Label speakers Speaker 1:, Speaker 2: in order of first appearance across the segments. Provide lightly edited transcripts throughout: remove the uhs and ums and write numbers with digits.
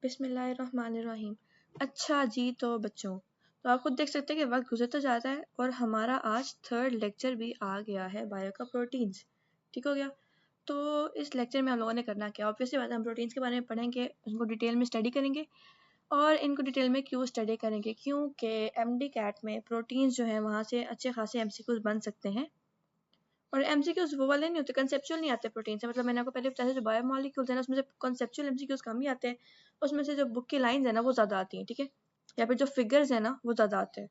Speaker 1: बिस्मिल्लाहिर्रहमानिर्रहीम। अच्छा जी, तो बच्चों, तो आप खुद देख सकते हैं कि वक्त गुजर तो जाता है और हमारा आज थर्ड लेक्चर भी आ गया है, बायो का प्रोटीन्स। ठीक हो गया। तो इस लेक्चर में हम लोगों ने करना क्या, ऑब्वियसली बात है, हम प्रोटीन्स के बारे में पढ़ेंगे, उनको डिटेल में स्टडी करेंगे। और इनको डिटेल में क्यों स्टडी करेंगे, क्योंकि एमडी कैट में प्रोटीन्स जो है वहाँ से अच्छे खासे एमसीक्यूज बन सकते हैं। और एमसीक्यूज वो वाले नहीं होते, कंसेप्चुअल नहीं आते प्रोटीन से। मतलब मैंने आपको पहले बताया, जो बायोमोलिक्यूल्स है ना, उसमें से कंसेप्चुअल एमसीक्यूज कम ही आते हैं। उसमें से जो बुक की लाइंस है ना वो ज़्यादा आती हैं, ठीक है। या फिर जो फिगर्स है ना वो ज़्यादा आते हैं।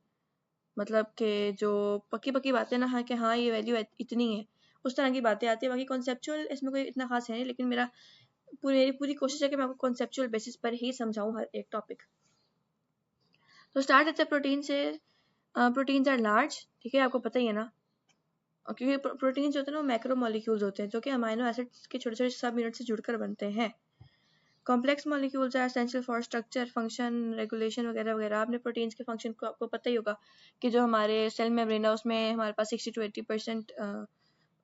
Speaker 1: मतलब कि जो पक्की पक्की बातें ना है कि हाँ ये वैल्यू इतनी है, उस तरह की बातें आती है। बाकी कॉन्सेप्चुअल इसमें कोई इतना खास है नहीं, लेकिन मेरी पूरी कोशिश है कि मैं आपको कॉन्सेप्चुअल बेसिस पर ही समझाऊँ हर एक टॉपिक। तो स्टार्ट करते हैं प्रोटीन से। प्रोटीन्स आर लार्ज, ठीक है, आपको पता ही है ना। क्योंकि प्रोटीन जो होते हैं ना वो मैक्रो मॉलिक्यूल्स होते हैं, जो कि अमाइनो एसिड्स के छोटे छोटे सब यूनिट से जुड़कर बनते हैं। Complex molecules are essential for structure, function, regulation वगैरह वगैरह। आपने प्रोटीन्स के फंक्शन को आपको पता ही होगा कि जो हमारे सेल मेम्ब्रेन है उसमें हमारे पास 60 to 80%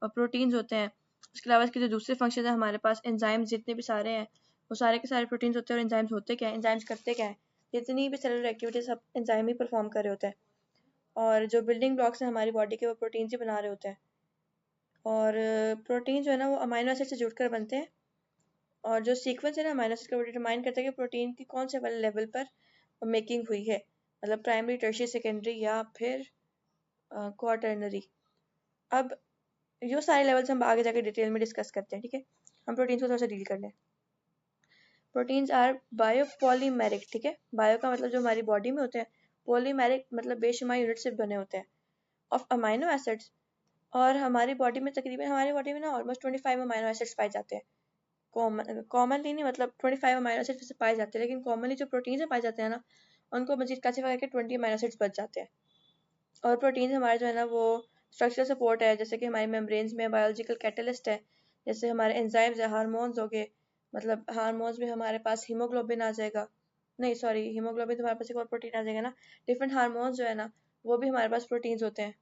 Speaker 1: प्रोटीन्स होते हैं। उसके अलावा इसके जो दूसरे फंक्शन है, हमारे पास एंजाइम्स जितने भी सारे हैं वो सारे के सारे प्रोटीन्स होते हैं। और एंजाइम्स होते क्या है, एंजाइम्स करते क्या है, जितनी भी सेलुलर एक्टिविटी सब एंजाइम ही परफॉर्म कर रहे होते हैं। और जो बिल्डिंग ब्लॉक्स हैं हमारी बॉडी के, वो प्रोटीन्स ही बना रहे होते हैं। और प्रोटीन जो है ना वो अमाइनो एसिड से जुड़कर बनते हैं। और जो सीक्वेंस है ना अमाइनो एसिड का, वो डिटरमाइन करता है कि प्रोटीन की कौन से वाले लेवल पर मेकिंग हुई है, मतलब प्राइमरी, टर्शियरी, सेकेंडरी या फिर क्वाटरनरी। अब ये सारे लेवल्स हम आगे जाकर डिटेल में डिस्कस करते हैं, ठीक है। हम प्रोटीन्स को थोड़ा सा डील कर लें। प्रोटीन्स आर बायोपॉलीमेरिक, ठीक है। बायो का मतलब जो हमारी बॉडी में होते हैं, पॉलीमेरिक मतलब बेशुमार यूनिट से बने होते हैं ऑफ अमाइनो एसिड्स। और हमारी बॉडी में ना ऑलमोस्ट 25 अमाइनो एसिड्स पाए जाते हैं। कॉमनली नहीं, मतलब 25 अमाइनो एसिड्स से पाए जाते हैं, लेकिन कॉमनली जो प्रोटीन से पाए जाते हैं ना उनको मजीद क्लासीफाई करके 20 अमाइनो एसिड्स बच जाते हैं। और प्रोटीन हमारे जो है ना वो स्ट्रक्चरल सपोर्ट है, जैसे कि हमारे मेम्ब्रेन्स में बायोलॉजिकल कैटलिस्ट है, जैसे हमारे एंजाइम्स है, हार्मोन्स हो गए। मतलब हार्मोन्स में हमारे पास हीमोग्लोबिन आ जाएगा, नहीं सॉरी, हीमोग्लोबिन तो हमारे पास एक और प्रोटीन आ जाएगा ना। डिफरेंट हार्मोन्स जो है ना वो भी हमारे पास प्रोटीन्स होते हैं।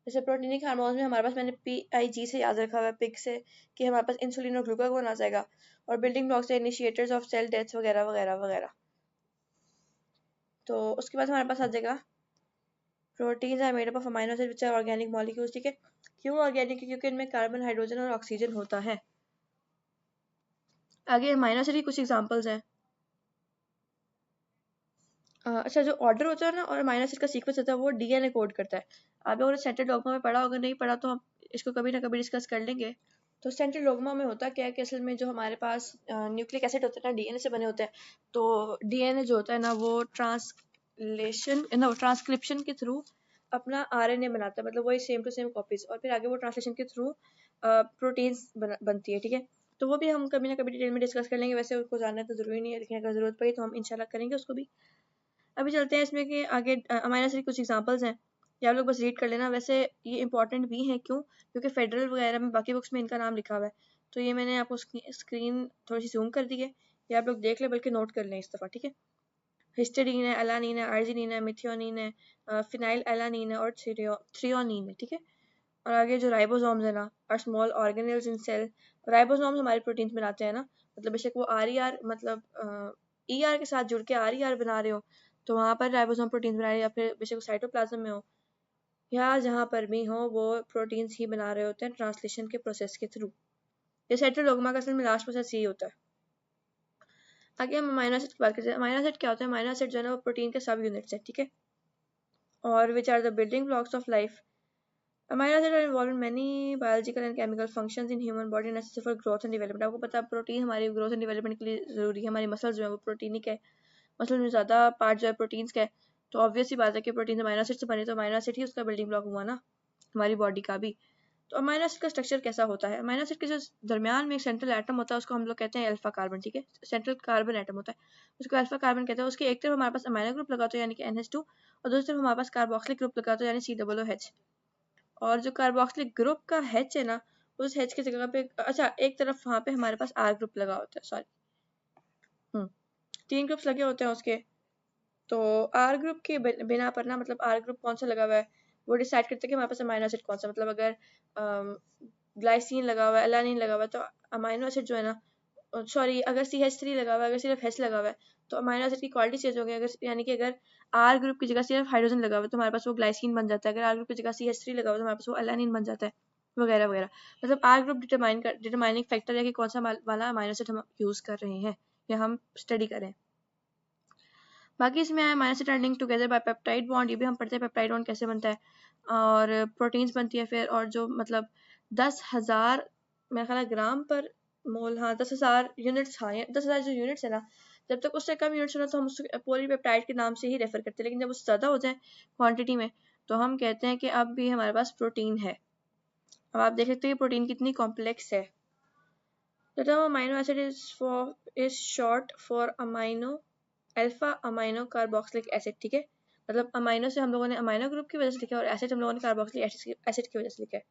Speaker 1: जैसे प्रोटीनिक हार्मोन्स में हमारे पास, मैंने PIG से याद रखा हुआ है, पिग से, कि हमारे पास इंसुलिन और ग्लूकागोन आ जाएगा। और बिल्डिंग ब्लॉक्स है इनिशिएटर्स ऑफ सेल डेथ्स वगैरह वगैरह वगैरह। तो उसके बाद हमारे पास आ जाएगा proteins are made up of amino acid which are organic molecules, ठीक है। क्यों ऑर्गेनिक, क्योंकि इनमें कार्बन, हाइड्रोजन और ऑक्सीजन होता है। आगे अमाइनो एसिड की कुछ एग्जांपल्स हैं। अच्छा, जो ऑर्डर होता है ना और अमाइनो एसिड का सीक्वेंस होता है वो DNA कोड करता है। आप लोगों ने सेंट्रल डॉग्मा में पढ़ा, अगर नहीं पढ़ा तो हम इसको कभी ना कभी डिस्कस कर लेंगे। तो सेंट्रल डॉग्मा में होता क्या है कि असल में जो हमारे पास न्यूक्लिक एसिड होते हैं ना, DNA से बने होते हैं। तो DNA जो होता है ना वो ट्रांसक्रिप्शन के थ्रू अपना RNA बनाता है, मतलब वही सेम टू सेम कॉपीज, और फिर आगे वो ट्रांसलेशन के थ्रू प्रोटीन्स बनती है, ठीक है। तो वो भी हम कभी ना कभी डिटेल में डिस्कस कर लेंगे। वैसे उसको जानना तो ज़रूरी नहीं है, लेकिन अगर ज़रूरत पड़ी तो हम इंशाल्लाह करेंगे उसको भी। अभी चलते हैं इसमें कि आगे अमाइनो एसिड कुछ एग्जांपल्स हैं, ये आप लोग बस रीड कर लेना। वैसे ये इंपॉर्टेंट भी हैं, क्यों, क्योंकि फेडरल वगैरह में बाकी बुक्स में इनका नाम लिखा हुआ है। तो ये मैंने आपको स्क्रीन थोड़ी सी जूम कर दी है, ये आप लोग देख लें, बल्कि नोट कर लें इस दफ़ा, ठीक है। हिस्टेडीन है, अलानीन है, आर्जिनिन है, मिथियोनिन है, फिनाइल एलानीन है और थ्रियोनिन है, ठीक है। और आगे जो राइबोसोम्स है ना, are small organelles in cell. Ribosomes हमारे प्रोटीन्स बनाते हैं ना, मतलब बेशक वो RER मतलब ER के साथ जुड़ के RER बना रहे हो, तो वहाँ पर राइबोसोम प्रोटीन्स बना रहे हैं, या फिर बेशक साइटोप्लाज्म में हो या जहाँ पर भी हो, वो प्रोटीन्स ही बना रहे होते हैं ट्रांसलेशन के प्रोसेस के थ्रू। ये सेंट्रल डॉग्मा का असल में लास्ट प्रोसेस यही होता है। आगे हम अमाइनो एसिड की बात करते हैं। अमाइनो एसिड क्या होता है, अमाइनो एसिड जो है ना वो प्रोटीन के सब यूनिट्स है, ठीक है। और which are the building blocks of life. Amino acids are involved in many biological and chemical functions in human body necessary for growth and development. आपको पता है प्रोटीन हमारी ग्रोथ एंड डेवलपमेंट के लिए ज़रूरी है। हमारी मसल्स जो है वो प्रोटीनिक है, मसल में ज़्यादा पार्ट जो है प्रोटीन्स का है। तो ऑब्वियस ही बात है कि प्रोटीन अमाइनो एसिड से बने, तो अमाइनो एसिड ही उसका बिल्डिंग ब्लॉक हुआ ना हमारी बॉडी का भी। तो अमाइनो एसिड का स्ट्रक्चर कैसा होता है, अमाइनो एसिड के जो दरमियान में एक सेंट्रल एटम होता है उसको हम लोग कहते हैं अल्फा कार्बन, ठीक है। सेंट्रल कार्बन एटम होता है, उसको अल्फा कार्बन कहते हैं। उसके एक तरफ हमारे पास अमाइनो ग्रुप लगा होता है यानी कि NH2, और दूसरी तरफ हमारे पास कार्बोक्सिलिक ग्रुप लगा होता है यानी COOH। और जो कार्बोक्सिलिक ग्रुप का H है ना, उस H की जगह पे अच्छा एक तरफ वहाँ पे हमारे पास R ग्रुप लगा होता है, सॉरी 3 ग्रुप्स लगे होते हैं उसके। तो R ग्रुप के बिना पर ना, मतलब R ग्रुप कौन सा लगा हुआ है वो डिसाइड करते हैं कि हमारे पास अमाइनो एसिड कौन सा, मतलब अगर ग्लाइसिन लगा हुआ है, एलानिन लगा हुआ है, तो अमाइनो एसिड जो है ना सॉरी अगर CH3 लगा हुआ है, अगर सिर्फ H लगा हुआ है तो अमीनो एसिड की क्वालिटी चेंज हो गई। अगर यानी कि अगर R ग्रुप की जगह सिर्फ हाइड्रोजन लगा हुआ है तो हमारे पास वो ग्लाइसिन बन जाता है। अगर R ग्रुप की जगह CH3 लगा हुआ है तो हमारे पास वो एलानिन बन जाता है, वगैरह वगैरह। मतलब R ग्रुप डिटरमाइनिंग फैक्टर है कि कौन सा वाला अमीनो एसिड हम यूज़ कर रहे हैं या हम स्टडी करें। बाकी इसमें है amino acid turning together by peptide bond, ये भी हम पढ़ते हैं पेप्टाइड बॉन्ड कैसे बनता है, और प्रोटीन्स बनती है फिर, और जो मतलब 10,000 मेरा ख्याल है ग्राम पर मोल, हाँ 10,000 यूनिट्स, हाँ 10,000 जो यूनिट्स है ना, जब तक उससे कम यूनिट्स हो ना तो हम उसको पॉलीपेप्टाइड के नाम से ही रेफर करते हैं, लेकिन जब उससे ज़्यादा हो जाए क्वांटिटी में तो हम कहते हैं कि अब भी हमारे पास प्रोटीन है। अब आप देख सकते हैं कि प्रोटीन कितनी कॉम्प्लेक्स है। The term amino acid is short for amino alpha amino carboxylic acid, ठीक है। मतलब अमाइनो से हम लोगों ने अमाइनो ग्रुप की वजह से लिखा है और एसिड हम लोगों ने कार्बोक्सिलिक एसिड की वजह से लिखा है।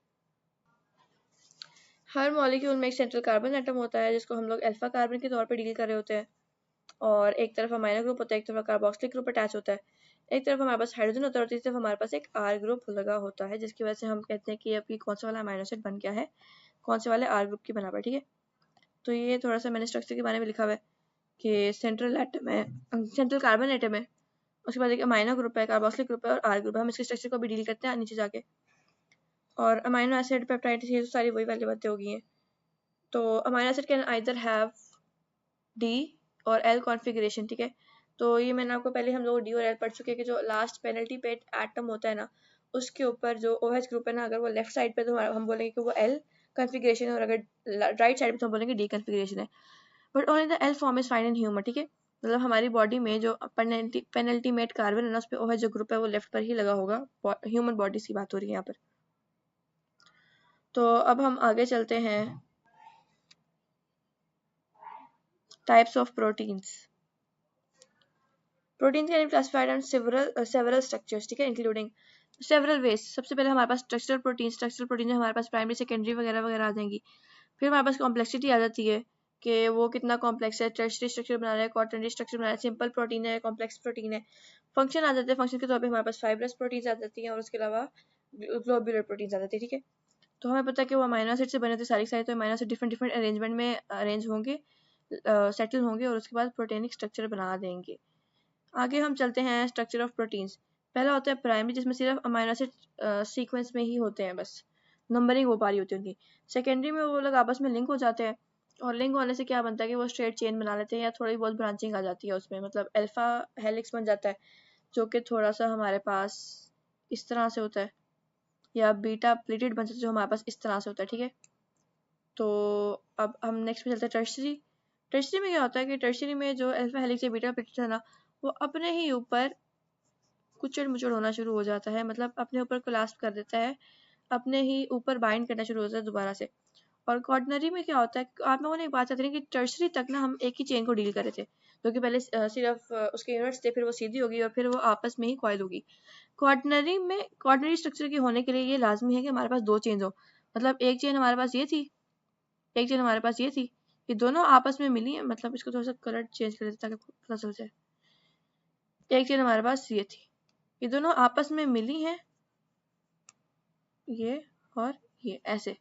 Speaker 1: हर मॉलिक्यूल में एक सेंट्रल कार्बन एटम होता है जिसको हम लोग अल्फा कार्बन के तौर पे डील कर रहे होते हैं, और एक तरफ अमाइनो ग्रुप होता है, एक तरफ कार्बोक्सिलिक ग्रुप अटैच होता है, एक तरफ हमारे पास हाइड्रोजन होता है और तीसरी तरफ हमारे पास एक आर ग्रुप लगा होता है, जिसकी वजह से हम कहते हैं कि अब ये कौन सा वाला अमाइनो एसिड बन गया है, कौन से वाले आर ग्रुप की बना हुआ है, ठीक है। तो ये थोड़ा सा मैंने स्ट्रक्चर के बारे में लिखा हुआ है कि सेंट्रल एटम है, सेंट्रल कार्बन एटम है, उसके बाद एक अमाइनो ग्रुप है, कार्बोक्सिलिक ग्रुप है और आर ग्रुप है। हम इसके स्ट्रक्चर को भी डील करते हैं नीचे जाके। और अमाइनो एसिड पेप्टाइड ये तो सारी वही वाली बातें हो गई हैं। तो amino acid can either have D और एल कॉन्फ़िगरेशन, ठीक है। तो ये मैंने आपको पहले हम लोग डी और एल पढ़ चुके हैं कि जो लास्ट पेनल्टी पेट एटम होता है ना, उसके ऊपर जो OH ग्रुप है ना, अगर वो लेफ्ट साइड पे तो हम बोलेंगे कि वो एल कॉन्फ़िगरेशन है, और अगर राइट साइड पे तो हम बोलेंगे डी कॉन्फ़िगरेशन है। But only the L form is find in human, ठीक है। मतलब हमारी बॉडी में जो पेनल्टीमेट कार्बन है ना, उस पे OH जो ग्रुप है वो लेफ्ट पर ही लगा होगा। ह्यूमन बॉडी की बात हो रही है यहाँ पर। तो अब हम आगे चलते हैं types of proteins. Protein can be classified on several structures, ठीक है, इंक्लूडिंग सेवरल वेज। सबसे पहले हमारे पास स्ट्रक्चरल प्रोटीन हमारे पास प्राइमरी सेकेंडरी वगैरह वगैरह आ जाएंगी। फिर हमारे पास कॉम्प्लेक्सिटी आ जाती है कि वो कितना कॉम्प्लेक्स है, टर्शरी स्ट्रक्चर बना रहा है, क्वाटरनरी स्ट्रक्चर बना रहा है, सिंपल प्रोटीन है, कॉम्प्लेक्स प्रोटीन है। फंक्शन आ जाते हैं, फंक्शन के तौर पे हमारे पास फाइब्रस प्रोटीन आ जाती हैं और उसके अलावा ग्लोब्यूलर प्रोटीन आ जाती है, ठीक है। तो हमें पता है कि वो अमीनो एसिड से बने थे सारी सारी, तो amino acid different different arrangement में अरेंज होंगे, सेटल होंगे और उसके बाद प्रोटीनिक स्ट्रक्चर बना देंगे। आगे हम चलते हैं स्ट्रक्चर ऑफ प्रोटीन्स। पहला होता है प्राइमरी, जिसमें सिर्फ अमीनो एसिड सीक्वेंस में ही होते हैं, बस नंबरिंग हो पा रही होती है उनकी। सेकेंडरी में वो लोग आपस में लिंक हो जाते हैं, और लिंक होने से क्या बनता है कि वो स्ट्रेट चेन बना लेते हैं या थोड़ी बहुत ब्रांचिंग आ जाती है उसमें, मतलब अल्फा हेलिक्स बन जाता है जो कि थोड़ा सा हमारे पास इस तरह से होता है, या बीटा प्लेटेड बन जाता है जो हमारे पास इस तरह से होता है, ठीक है। तो अब हम नेक्स्ट में चलते हैं टर्शरी। टर्शरी में क्या होता है कि टर्शरी में जो अल्फा हेलिक्स या बीटा प्लेटेड है ना, वो अपने ही ऊपर कुचड़ मुचड़ होना शुरू हो जाता है, मतलब अपने ऊपर कोलैप्स कर देता है, अपने ही ऊपर बाइंड करना शुरू होता है दोबारा से। और क्वार्टनरी में क्या होता है, आप लोगों ने एक बात करी कि टर्शरी तक ना हम एक ही चेन को डील कर रहे थे, जो कि पहले सिर्फ उसके यूनिट्स थे, फिर वो सीधी होगी और फिर वो आपस में ही कॉइल होगी। क्वार्टनरी में क्वार्टनरी स्ट्रक्चर के होने के लिए ये लाजमी है कि हमारे पास दो चेन हो, मतलब एक चेन हमारे पास ये थी, एक चेन हमारे पास ये थी, ये दोनों आपस में मिली है। मतलब इसको थोड़ा सा कलर चेंज कर देते ताकि पता चल जाए। एक चेन हमारे पास ये थी, ये दोनों आपस में मिली हैं, ये और ये ऐसे,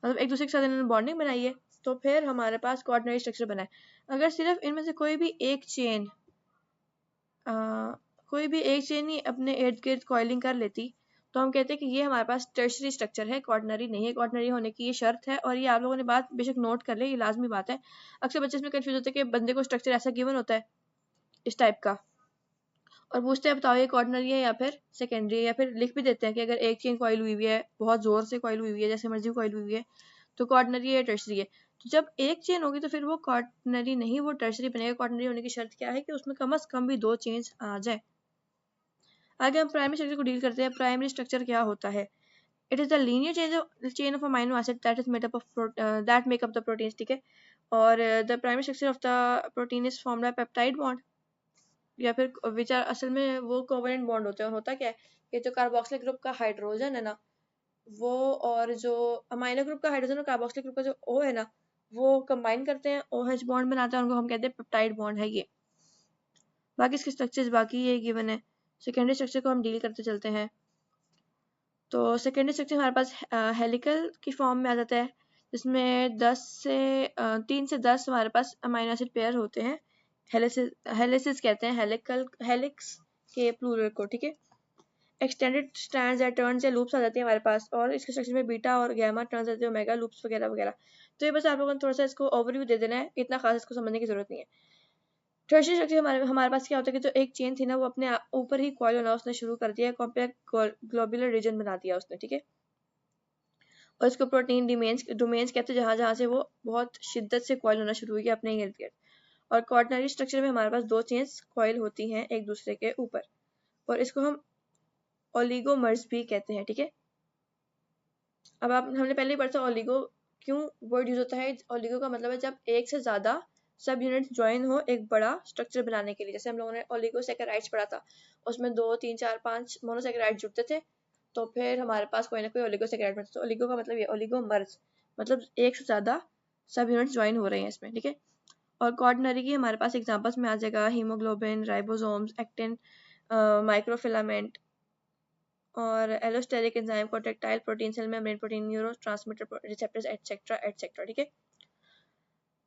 Speaker 1: मतलब एक दूसरे के साथ इन्होंने बॉन्डिंग बनाई है, तो फिर हमारे पास क्वार्टनरी स्ट्रक्चर बना है। अगर सिर्फ इनमें से कोई भी एक चेन ही अपने इर्द गिर्द कॉइलिंग कर लेती तो हम कहते हैं कि ये हमारे पास टर्शरी स्ट्रक्चर है, क्वार्टनरी नहीं है। क्वार्टनरी होने की ये शर्त है, और ये आप लोगों ने बात बेशक नोट कर ले, ये लाजमी बात है। अक्सर बच्चे इसमें कंफ्यूज होते हैं कि बंदे को स्ट्रक्चर ऐसा गिवन होता है इस टाइप का, और पूछते हैं बताओ ये क्वार्टनरी है या फिर सेकेंडरी है, या फिर लिख भी देते हैं कि अगर एक चेन कॉइल हुई है, बहुत जोर से कॉइल हुई है, जैसे मर्जी कॉइल हुई है, तो क्वार्टनरी है, टर्शरी है। तो जब एक चेन होगी तो फिर वो क्वार्टनरी नहीं, वो टर्शरी बनेगा। क्वार्टनरी होने की शर्त क्या है कि उसमें कम से कम भी दो चेन्स आ जाए। आगे हम प्राइमरी स्ट्रक्चर को डील करते हैं। प्राइमरी स्ट्रक्चर क्या होता है? It is the linear chain of amino acid that is made up of that make up the proteins, ठीक है। और the primary structure of the protein is formed by peptide bond, या फिर विचार असल में वो कोवेलेंट बॉन्ड होते हैं। और होता क्या है कि जो कार्बोक्सिलिक ग्रुप का हाइड्रोजन है ना, वो और जो अमाइनो ग्रुप का हाइड्रोजन और कार्बोक्सिलिक ग्रुप का जो O है ना, वो कंबाइन करते हैं, OH बॉन्ड बनाते हैं, उनको हम कहते हैं पेप्टाइड बॉन्ड है ये। बाकी इसके स्ट्रक्चर्स बाकी ये गिवन है। सेकेंडरी स्ट्रक्चर को हम डील करते चलते हैं। तो सेकेंडरी स्ट्रक्चर हमारे पास हेलिकल की फॉर्म में आ जाता है, जिसमें 3 से 10 हमारे पास अमीनो एसिड पेयर होते हैं। हेलिसेस कहते हैं हेलिक्स के प्लूरल को, ठीक है। एक्सटेंडेड स्ट्रैंड्स या टर्न्स या लूप्स आ जाती है हमारे पास, और इसके स्ट्रक्चर में बीटा और गैमा टर्न्स आते हैं, ओमेगा लूप्स वगैरह वगैरह। तो ये बस आप लोगों ने थोड़ा सा इसको ओवरव्यू दे देना है, इतना खास इसको समझने की जरूरत नहीं है। टर्शियरी स्ट्रक्चर हमारे पास क्या होता है कि जो एक चेन थी ना वो अपने ऊपर ही कॉइल होना उसने शुरू कर दिया, कॉम्पैक्ट ग्लोबुलर रीजन बना दिया उसने, ठीक है। और इसको प्रोटीन डोमेन्स कहते हैं, जहाँ से वो बहुत शिद्दत से कॉइल होना शुरू हुई है अपने इर्द गिर्द। और क्वाटरनरी स्ट्रक्चर में हमारे पास 2 चेन्स कॉइल होती हैं एक दूसरे के ऊपर, और इसको हम ओलिगोमर्स भी कहते हैं, ठीक है। अब हमने पहले ही पढ़ा था ओलिगो क्यों वर्ड यूज होता है। ओलिगो का मतलब है जब एक से ज्यादा सब यूनिट्स ज्वाइन हो एक बड़ा स्ट्रक्चर बनाने के लिए। जैसे हम लोगों ने ओलिगोसैकेराइड्स पढ़ा था, उसमें 2 3 4 5 मोनोसैकेराइड जुड़ते थे, तो फिर हमारे पास कोई ना कोई ओलिगोसैकेराइड बनता। तो ओलिगो का मतलब ये ओलिगोमर्स, मतलब एक से ज्यादा सब यूनिट्स ज्वाइन हो रहे हैं इसमें, ठीक है। और क्वाटरनरी की हमारे पास एग्जांपल्स में आ जाएगा हीमोग्लोबिन, राइबोसोम्स, एक्टिन, माइक्रोफिलामेंट और allosteric enzyme, contractile protein, cell membrane protein, neurotransmitter receptors etcetera etcetera, ठीक है।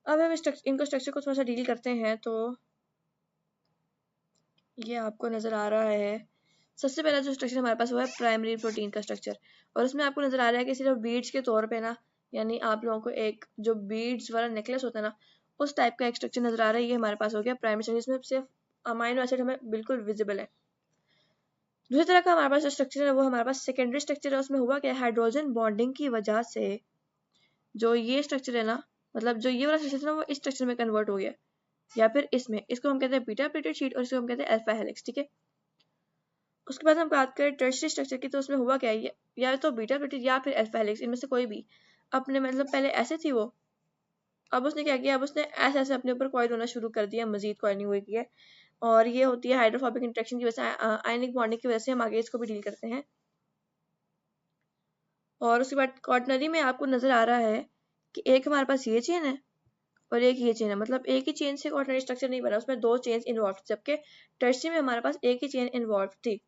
Speaker 1: अब हम इनको स्ट्रक्चर को थोड़ा सा डील करते हैं। तो ये आपको नजर आ रहा है, सबसे पहला जो स्ट्रक्चर हमारे पास वो है प्राइमरी प्रोटीन का स्ट्रक्चर, और उसमें आपको नजर आ रहा है कि सिर्फ बीड्स के तौर पे ना, यानी आप लोगों को एक जो बीड्स वाला नेकलेस होता है ना, उस टाइप का एक स्ट्रक्चर नजर आ रहा है। ये हमारे पास हो गया प्राइमरी स्ट्रक्चर, इसमें सिर्फ अमाइनो एसिड हमें बिल्कुल विजिबल है। दूसरी तरह का हमारे पास जो स्ट्रक्चर है वो हमारे पास सेकेंडरी स्ट्रक्चर है। उसमें हुआ क्या, हाइड्रोजन बॉन्डिंग की वजह से जो ये स्ट्रक्चर है ना, मतलब जो ये वाला स्ट्रक्चर है ना, वो इस स्ट्रक्चर में कन्वर्ट हो गया, या फिर इसमें, इसको हम कहते हैं बीटा प्लेटेड शीट और इसको हम कहते हैं अल्फा हेलिक्स, ठीक है। उसके बाद हम बात करें टर्शियरी स्ट्रक्चर की, तो उसमें हुआ क्या है, या तो बीटा प्लेटेड या फिर अल्फा हेलिक्स, इनमें से कोई भी अपने, मतलब पहले ऐसे थी वो, अब उसने क्या किया, अब उसने ऐसे ऐसे अपने ऊपर कॉइल होना शुरू कर दिया, मजीद कॉइलिंग हुई है। और ये होती है हाइड्रोफोबिक इंटरेक्शन की वजह से, आयनिक बॉन्डिंग की वजह से। हम आगे इसको भी डील करते हैं। और उसके बाद क्वाटरनरी में आपको नजर आ रहा है कि एक हमारे पास ये चेन है और एक ये चेन है, मतलब एक ही चेन से क्वाटरनरी स्ट्रक्चर नहीं बना, उसमें 2 चेन्स इन्वॉल्व, जबकि टर्शियरी में हमारे पास एक ही चेन इन्वॉल्व थी।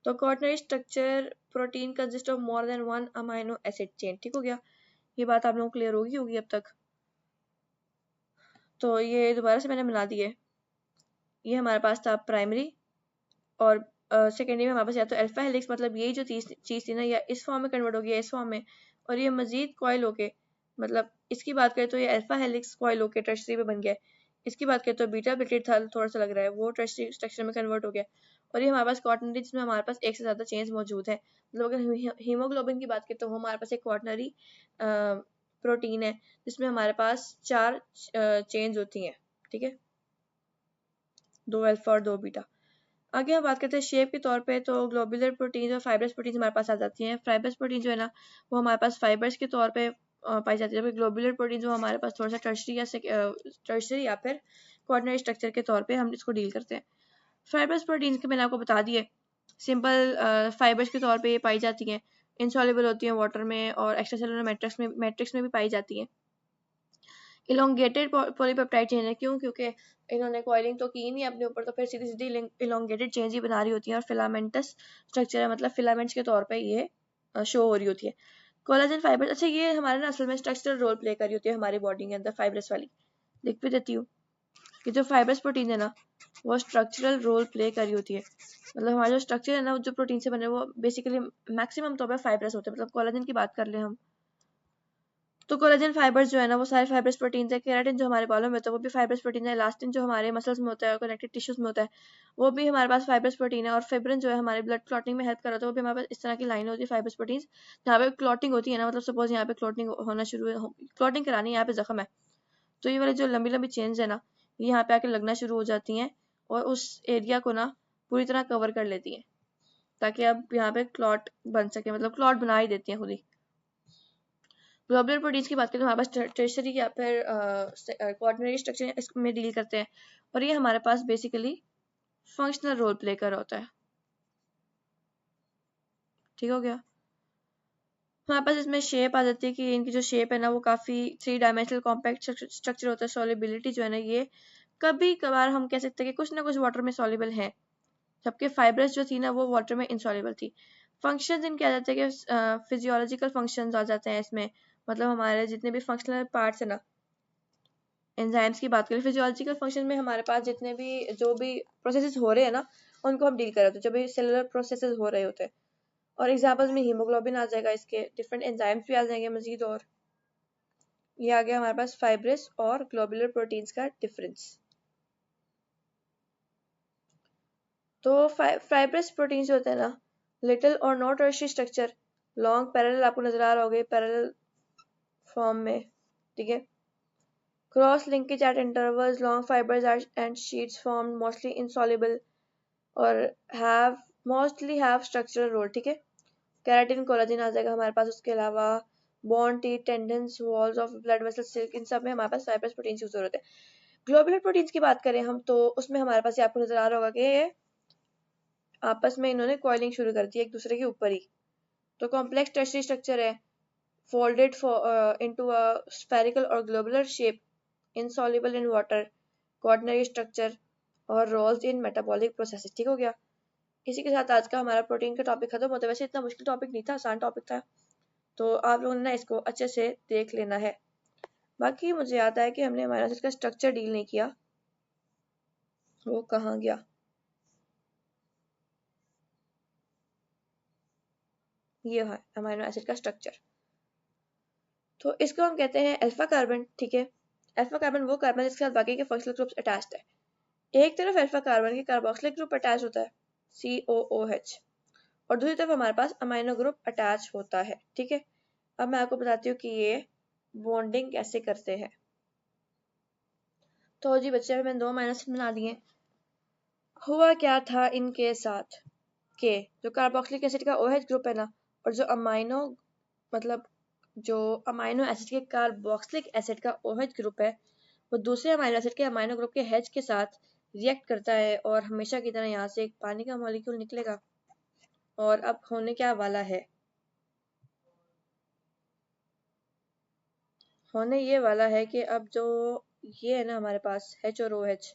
Speaker 1: तो quaternary structure protein consist of more than 1 amino acid chain, ठीक हो गया। ये बात आप लोगों को क्लियर होगी अब तक। तो ये दोबारा से मैंने मिला दिए। ये हमारे पास था प्राइमरी, और सेकेंडरी में हमारे पास या तो अल्फा हेलिक्स, मतलब यही जो चीज थी ना, या इस फॉर्म में कन्वर्ट हो गया इस फॉर्म में, और ये मजीद कॉइल होके, मतलब इसकी बात करें तो ये अल्फा हेलिक्स कॉइल होके टर्शियरी में बन गया। इसकी बात करें तो बीटा प्लेटेड था, थोड़ा सा लग रहा है, वो टर्शियरी स्ट्रक्चर में कन्वर्ट हो गया। और ये हमारे पास क्वाटरनरी, जिसमें हमारे पास एक से ज्यादा चेन्स मौजूद है। मतलब अगर हीमोग्लोबिन की बात करें तो वो हमारे पास एक क्वाटरनरी प्रोटीन है, जिसमें हमारे पास 4 चेन्स होती हैं, ठीक है, 2 अल्फा और 2 बीटा। आगे हम बात करते हैं शेप के तौर पे, तो ग्लोबुलर प्रोटीन और फाइब्रस प्रोटीन हमारे पास आ जाती हैं। फाइब्रस प्रोटीन जो है ना, वो हमारे पास फाइबर्स के तौर पे पाई जाती है, जबकि ग्लोबुलर प्रोटीन जो हमारे पास थोड़ा सा टर्शियरी या फिर क्वाटरनरी स्ट्रक्चर के तौर पे हम इसको डील करते हैं। फाइबरस प्रोटीन के मैंने आपको बता दिए, सिंपल फाइबर्स के तौर पे ये पाई जाती हैं, इनसॉल्युबल होती हैं वाटर में, और एक्स्ट्रासेलुलर मैट्रिक्स में भी पाई जाती हैं। इलोंगेटेड पॉलीपेप्टाइड चेन है, क्यों, क्योंकि इन्होंने कॉइलिंग तो की नहीं अपने ऊपर, तो फिर सीधी सीधी इलोंगेटेड चेन ही बना रही होती है। और फिलामेंटस स्ट्रक्चर है, मतलब फिलामेंट्स के तौर पे ये शो हो रही होती है। कोलाजन फाइबर, अच्छा ये हमारे ना असल में स्ट्रक्चरल रोल प्ले कर रही होती है हमारी बॉडी के अंदर, फाइब्रस वाली। लिख भी देती हूँ कि जो फाइब्रस प्रोटीन है ना, वो स्ट्रक्चरल रोल प्ले कर रही होती है। मतलब हमारा जो स्ट्रक्चर है ना, जो प्रोटीन से बने, वो बेसिकली मैक्सिमम तौर पर फाइब्रस होते हैं। मतलब कोलाजन की बात कर ले हम, तो कोलेजन फाइबर्स जो है ना, वो सारे फाइब्रस प्रोटीन है। केराटिन जो हमारे बालों में होता है वो भी फाइब्रस प्रोटीन है। इलास्टिन जो हमारे मसल्स में होता है, कनेक्टिव टिश्यूज में होता है, वो भी हमारे पास फाइब्रस प्रोटीन है। और फिब्रिन जो है हमारे ब्लड क्लॉटिंग में हेल्प कर रहा है, वो भी हमारे पास इस तरह की लाइन होती है फाइब्रस प्रोटीन, जहाँ पे क्लॉटिंग होती है ना, मतलब सपोज यहाँ पे क्लॉटिंग होना शुरू है, क्लॉटिंग करानी है, यहाँ पे जख्म है, तो ये वाली जो लंबी लंबी चेन्स है ना, ये यहाँ पे आके लगना शुरू हो जाती हैं और उस एरिया को ना पूरी तरह कवर कर लेती हैं, ताकि अब यहाँ पे क्लॉट बन सके, मतलब क्लॉट बना ही देती हैं खुद ही। ग्लोबुलर प्रोटीन्स की बात करें तो हमारे पास टर्शियरी या फिर क्वाटरनरी स्ट्रक्चर इसमें डील करते हैं, और ये हमारे पास बेसिकली फंक्शनल रोल प्ले कर होता है, ठीक हो गया। हमारे पास इसमें शेप आ जाती है कि इनकी जो शेप है ना, वो काफ़ी 3 डायमेंशनल कॉम्पैक्ट स्ट्रक्चर होता है। सॉलिबिलिटी जो है ना, ये कभी कभार हम कह सकते हैं कि कुछ ना कुछ वाटर में सॉल्युबल है, जबकि फाइब्रस जो थी ना, वो वाटर में इनसॉल्युबल थी। फंक्शंस इनके आ जाते हैं कि फिजियोलॉजिकल फंक्शंस आ जाते हैं इसमें, मतलब हमारे जितने भी फंक्शनल पार्ट्स है ना, एंजाइम्स की बात करें, फिजियोलॉजिकल फंक्शन में हमारे पास जितने भी जो भी प्रोसेसेस हो रहे हैं ना, उनको हम डील कर रहे होते हैं, जो भी सेलुलर प्रोसेसेस हो रहे होते हैं। और एग्जाम्पल्स में हीमोग्लोबिन आ जाएगा, इसके डिफरेंट एंजाइम्स भी आ जाएंगे मजीद। और ये आ गया हमारे पास फाइब्रस और ग्लोबुलर प्रोटीन्स का डिफरेंस। तो फाइब्रस प्रोटीन्स होते हैं ना, लिटिल और not tertiary structure, long parallel आपको नजर आ रहा होगा पैरेलल फॉर्म में, ठीक है। Cross linkage eight intervals, long fibres and sheets form mostly insoluble और मोस्टली हैव स्ट्रक्चरल रोल, ठीक है। केराटिन कोलाजिन आ जाएगा हमारे पास। उसके अलावा bone, teeth, tendons, walls of blood vessel, silk, इन सब में हमारे पास फाइब्रस प्रोटीन्स यूज होते हैं। ग्लोबुलर प्रोटीन्स की बात करें हम, तो उसमें हमारे पास ये आपको नजर आ रहा होगा कि आपस में इन्होंने कॉइलिंग शुरू कर दी एक दूसरे के ऊपर ही। तो कॉम्प्लेक्स टर्शियरी स्ट्रक्चर है, फोल्डेड इनटू अ स्फेरिकल और globular shape, insoluble in water, quaternary structure और रोल्स इन मेटाबॉलिक प्रोसेसेस, ठीक हो गया। इसी के साथ आज का हमारा प्रोटीन का टॉपिक खत्म होता है। वैसे इतना मुश्किल टॉपिक नहीं था, आसान टॉपिक था, तो आप लोगों ने ना इसको अच्छे से देख लेना है। बाकी मुझे याद है कि हमने अमीनो एसिड का स्ट्रक्चर डील नहीं किया, वो कहाँ गया। ये है अमीनो एसिड का स्ट्रक्चर। तो इसको हम कहते हैं अल्फा कार्बन, ठीक है। अल्फा कार्बन वो कार्बन जिसके साथ बाकी के फंक्शनल ग्रुप्स अटैच्ड है। एक तरफ अल्फा कार्बन के कार्बोक्सिलिक ग्रुप अटैच होता है, COOH, और दूसरी तरफ हमारे पास अमीनो ग्रुप अटैच होता है, ठीक है। अब मैं आपको बताती हूँ कि ये बॉन्डिंग कैसे करते हैं। तो जी बच्चे, मैंने 2 अमीनो एसिड बना दिए। हुआ क्या था इनके साथ के जो कार्बोक्सिलिक एसिड का OH ग्रुप है ना, और जो अमीनो एसिड के कार्बोक्सिलिक एसिड का OH ग्रुप है, वो दूसरे अमीनो एसिड के अमीनो ग्रुप के H के साथ रिएक्ट करता है और हमेशा की तरह यहाँ से एक पानी का मॉलिक्यूल निकलेगा। और अब होने क्या वाला है, होने ये वाला है कि अब जो ये है ना हमारे पास H और OH,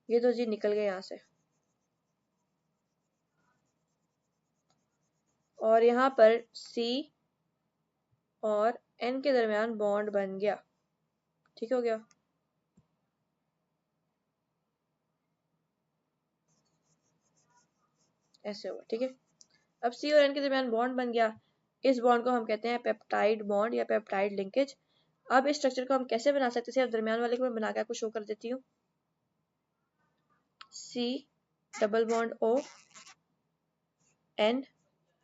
Speaker 1: ये तो जी निकल गए यहाँ से, और यहाँ पर C और N के दरमियान बॉन्ड बन गया, ठीक हो गया। ऐसे होगा, ठीक है। अब C और N के दरमियान बॉन्ड बन गया। इस बॉन्ड को हम कहते हैं पेप्टाइड बॉन्ड या पेप्टाइड लिंकेज। अब इस स्ट्रक्चर को हम कैसे बना सकते हैं, सिर्फ दरमियान वाले को मैं बना के आपको शो कर देती हूँ। C double bond O N,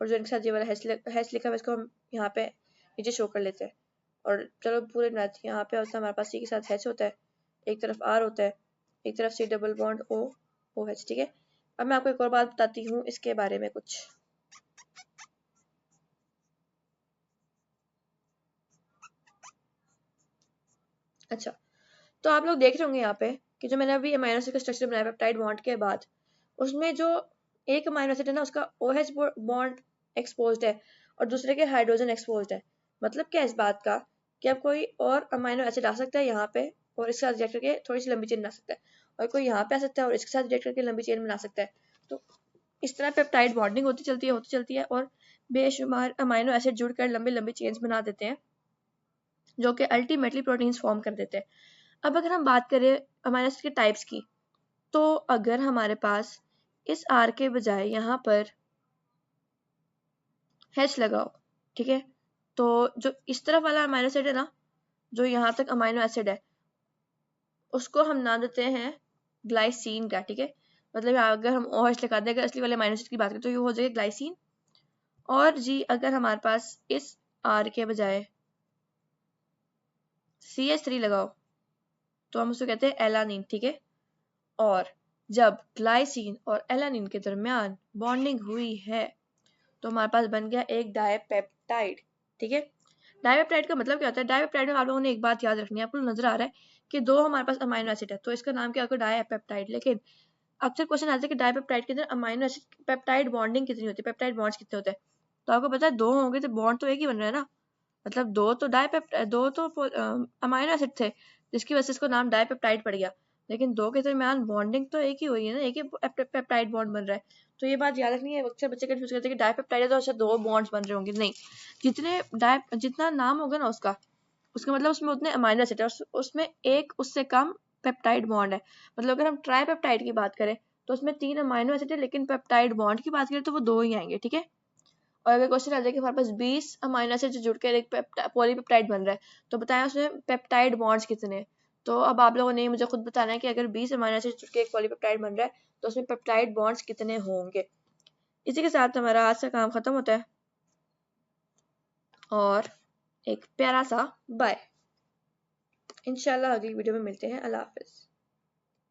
Speaker 1: और जो इनके साथ ये वाला हैश लिखा है इसको हम यहाँ पे नीचे शो कर लेते हैं। और चलो पूरे बनाते हैं। यहाँ पे होता है हमारे पास C के साथ H होता है, एक तरफ R होता है, एक तरफ C double bond O OH, ठीक है। अब मैं आपको एक और बात बताती हूँ इसके बारे में कुछ। अच्छा, तो आप लोग देख रहे होंगे यहाँ पे कि जो मैंने अभी अमीनो एसिड का स्ट्रक्चर बनाया पेप्टाइड बॉन्ड के बाद, उसमें जो एक अमीनो एसिड है ना उसका OH बॉन्ड एक्सपोज्ड है और दूसरे के हाइड्रोजन एक्सपोज्ड है। मतलब क्या इस बात का कि अब कोई और अमीनो एसिड आ सकता है यहाँ पे और इसके साथ रिएक्ट करके थोड़ी सी लंबी चेन बना सकता है, और कोई यहाँ पे आ सकता है और इसके साथ रिएक्ट करके लंबी चेन बना सकता है। तो इस तरह पेप्टाइड बॉन्डिंग होती चलती है और बेशुमार अमीनो एसिड जुड़कर लंबी लंबी चेन्स बना देते हैं, जो कि अल्टीमेटली प्रोटीन्स फॉर्म कर देते हैं। अब अगर हम बात करें अमीनो एसिड के टाइप्स की, तो अगर हमारे पास इस R के बजाय यहाँ पर H लगाओ, ठीक है, तो जो इस तरफ वाला अमीनो एसिड है ना, जो यहाँ तक अमीनो एसिड है, उसको हम नाम देते हैं ग्लाइसिन का, ठीक है। मतलब अगर हम OH लगा दें, अगर असली वाले अमीनो एसिड की बात करें तो ये हो जाएगा ग्लाइसिन। और जी अगर हमारे पास इस R के बजाय CH3 लगाओ तो हम उसको कहते हैं एलानिन, ठीक है। और जब ग्लाइसिन और एलानिन के दरमियान बॉन्डिंग हुई है तो हमारे पास बन गया एक डायपेप्टाइड, ठीक है। डायपेप्टाइड का मतलब क्या होता है, डायपेप्टाइड में आप लोगों ने एक बात याद रखनी है। आपको नजर आ रहा है कि 2 हमारे पास अमीनो एसिड है, तो इसका नाम क्या होगा, डायपेप्टाइड। लेकिन अक्सर क्वेश्चन आता है कि डायपेप्टाइड के अंदर अमीनो एसिड पेप्टाइड बॉन्डिंग कितनी होती है, पेप्टाइड बॉन्ड्स कितने होते हैं। तो आपको पता है 2 होंगे तो बॉन्ड तो एक ही बन रहा है ना, मतलब 2 तो अमीनो एसिड थे जिसकी वजह से इसको नाम डायपेप्टाइड पड़ गया। लेकिन दो के दरमियान बॉन्डिंग तो एक ही हुई है ना, एक ही पेप्टाइड बॉन्ड बन रहा है। तो ये बात याद रखनी है, अक्सर बच्चे कंफ्यूज करते हैं कि डाइपेप्टाइड है तो अच्छा दो बॉन्ड्स बन रहे होंगे, नहीं। जितना नाम होगा ना उसका मतलब उसमें उतने अमाइनो एसिड है, उसमें एक उससे कम पेप्टाइड बॉन्ड है। मतलब अगर हम ट्राईपेप्टाइड की बात करें तो उसमें 3 अमाइनो एसिड है, लेकिन पेप्टाइड बॉन्ड की बात करें तो वो 2 ही आएंगे, ठीक है। और अगर क्वेश्चन आ जाए कि हमारे पास 20 अमाइनो एसिड से जुड़कर एक पॉलीपेप्टाइड बन रहा है, तो बताएं उसमें पेप्टाइड बॉन्ड्स कितने। तो अब आप लोगों ने मुझे खुद बताना है कि अगर 20 अमाइनो एसिड जुड़ के एक पॉलीपेप्टाइड बन रहा है तो उसमें पेप्टाइड बॉन्ड्स कितने होंगे। इसी के साथ हमारा आज का काम खत्म होता है और एक प्यारा सा बाय। इंशाल्लाह अगली वीडियो में मिलते हैं। अल्लाह हाफिज।